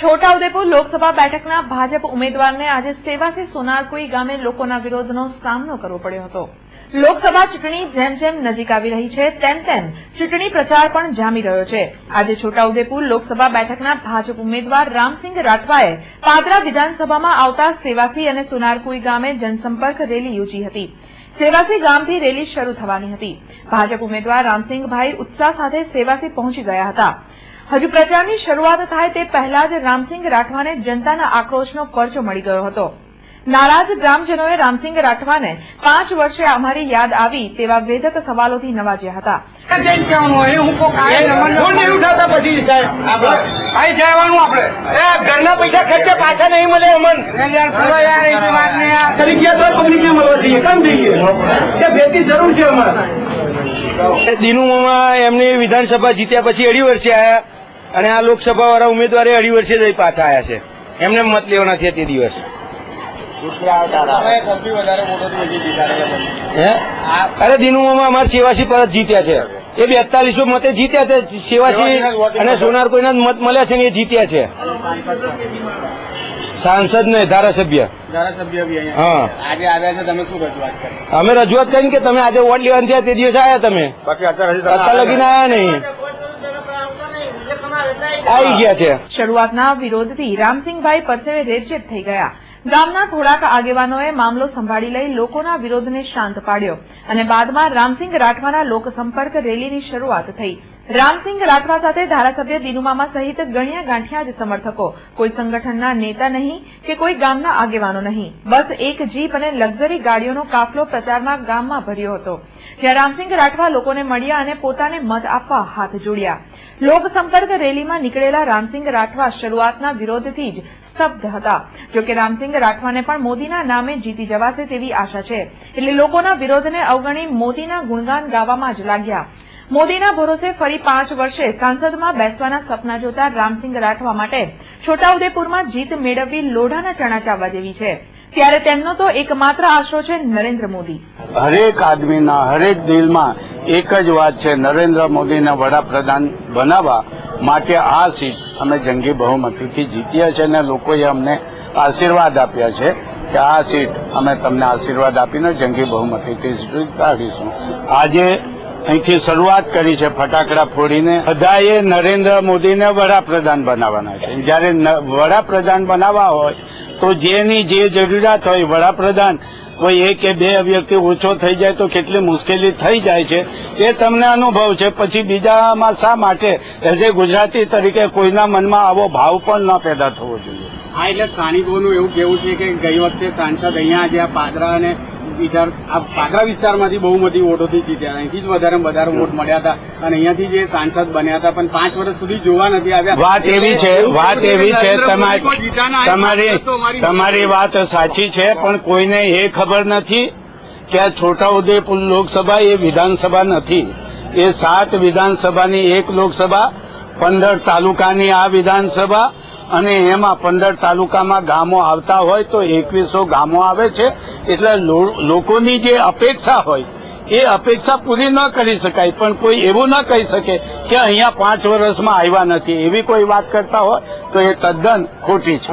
છોટાઉદેપુર લોકસભા બેઠકના ભાજપ ઉમેદવારને આજે સેવાસી સોનારકુઈ ગામે લોકોના વિરોધનો સામનો કરવો પડ્યો હતો। લોકસભા ચૂંટણી જેમ જેમ નજીક આવી રહી છે તેમ તેમ ચૂંટણી પ્રચાર પણ જામી રહ્યો છે। આજે છોટાઉદેપુર લોકસભા બેઠકના ભાજપ ઉમેદવાર રામસિંહ રાઠવાએ પાદરા વિધાનસભામાં આવતા સેવાસી અને સોનારકુઈ ગામે જનસંપર્ક રેલી યોજી હતી। સેવાસી ગામથી રેલી શરૂ થવાની હતી। ભાજપ ઉમેદવાર રામસિંહભાઈ ઉત્સાહ સાથે સેવાસી પહોંચી ગયા હતા। હજુ પ્રચારની શરૂઆત થાય તે પહેલા જ રામસિંહ રાઠવાને જનતાના આક્રોશનો પરચો મળી ગયો હતો। નારાજ ગ્રામજનોએ રામસિંહ રાઠવાને 5 વર્ષે અમારી યાદ આવી તેવા વેધક સવાલોથી નવાજ્યા હતા। ઘરના પૈસા ખર્ચે પાછા નહીં મળે જરૂર છે અમારે। દિનુમાં એમની વિધાનસભા જીત્યા પછી 2.5 વર્ષે આવ્યા અને આ લોકસભા વાળા ઉમેદવારે 2.5 વર્ષે જ પાછા આવ્યા છે। એમને મત લેવાના છે તે દિવસ। અરે દિનુમાં અમારા સેવાસી પરત જીત્યા છે। એ 4200 મતે જીત્યા છે। સેવાસી અને સોનારકોઈના મત મળ્યા છે ને એ જીત્યા છે। સાંસદ ને ધારાસભ્ય હા આજે આવ્યા છે। તમે શું રજૂઆત કરી? અમે રજૂઆત કરી કે તમે આજે વોટ લેવાની થયા તે દિવસે આવ્યા તમે, બાકી અત્યારે લગીને આવ્યા નહીં, આવી ગયા છે। શરૂઆતના વિરોધથી રામસિંહભાઈ પરસેવે રેબઝેબ થઈ ગયા। ગામના થોડાક આગેવાનોએ મામલો સંભાળી લઈ લોકોના વિરોધને શાંત પાડ્યો અને બાદમાં રામસિંહ રાઠવાના લોકસંપર્ક રેલીની શરૂઆત થઈ। રામસિંહ રાઠવા સાથે ધારાસભ્ય દિનુમામા સહિત ગણ્યા ગાંઠિયા જ સમર્થકો, કોઈ સંગઠનના નેતા નહીં કે કોઈ ગામના આગેવાનો નહીં, બસ એક જીપ અને લક્ઝરી ગાડીઓનો કાફલો પ્રચારમાં ગામમાં ભર્યો હતો। જ્યાં રામસિંહ રાઠવા લોકોને મળ્યા અને પોતાને મત આપવા હાથ જોડ્યા। લોકસંપર્ક રેલીમાં નીકળેલા રામસિંહ રાઠવા શરૂઆતના વિરોધથી જ સ્તબ્ધ હતા। જોકે રામસિંહ રાઠવાને પણ મોદીના નામે જીતી જવાશે તેવી આશા છે, એટલે લોકોના વિરોધને અવગણી મોદીના ગુણગાન ગાવામાં જ લાગ્યા। મોદીના ભરોસે ફરી 5 વર્ષે સાંસદમાં બેસવાના સપના જોતા રામસિંહ રાઠવા માટે છોટાઉદેપુરમાં જીત મેળવવી લોઢાના ચણા ચાવવા જેવી છે। ત્યારે તેમનો તો એકમાત્ર આશરો છે નરેન્દ્ર મોદી। હરેક આદમીના હરેક દિલમાં એક જ વાત છે, નરેન્દ્ર મોદીને વડાપ્રધાન બનાવવા માટે આ સીટ અમે જંગી બહુમતીથી જીત્યા છે અને લોકોએ અમને આશીર્વાદ આપ્યા છે કે આ સીટ અમે તમને આશીર્વાદ આપીને જંગી બહુમતીથી જીતાડીશું। આજે અહીંથી શરૂઆત કરી છે ફટાકડા ફોડીને। બધાએ નરેન્દ્ર મોદીને વડાપ્રધાન બનાવવાના છે। જ્યારે વડાપ્રધાન બનાવવા હોય તો જેની જે જરૂરિયાત હોય, વડાપ્રધાન કોઈ 1 કે 2 વ્યક્તિ ઓછો થઈ જાય તો કેટલી મુશ્કેલી થઈ જાય છે એ તમને અનુભવ છે। પછી બીજામાં શા માટે એઝ એ ગુજરાતી તરીકે કોઈના મનમાં આવો ભાવ પણ ન પેદા થવો જોઈએ। હા, એટલે સ્થાનિકોનું એવું કહેવું છે કે ગઈ વખતે સાંસદ અહીંયા આજે આ પાદરા અને પાદરા વિસ્તારમાંથી બહુમતી વોટોથી જીત્યા, અહીંથી જ વધારે વોટ મળ્યા હતા અને અહીંયાથી જે સાંસદ બન્યા હતા પણ 5 વર્ષ સુધી જોવા નથી આવ્યા। વાત એવી છે તમારી વાત સાચી છે, પણ કોઈને એ ખબર નથી કે આ છોટાઉદેપુર લોકસભા એ વિધાનસભા નથી। એ 7 વિધાનસભાની 1 લોકસભા, 15 તાલુકાની આ વિધાનસભા અને એમાં 15 તાલુકામાં ગામો આવતા હોય તો 2100 ગામો આવે છે। એટલે લોકોની જે અપેક્ષા હોય એ અપેક્ષા પૂરી ન કરી શકાય, પણ કોઈ એવું ન કહી શકે કે અહીંયા 5 વર્ષમાં આવ્યા નથી, એવી કોઈ વાત કરતા હોય તો એ તદ્દન ખોટી છે।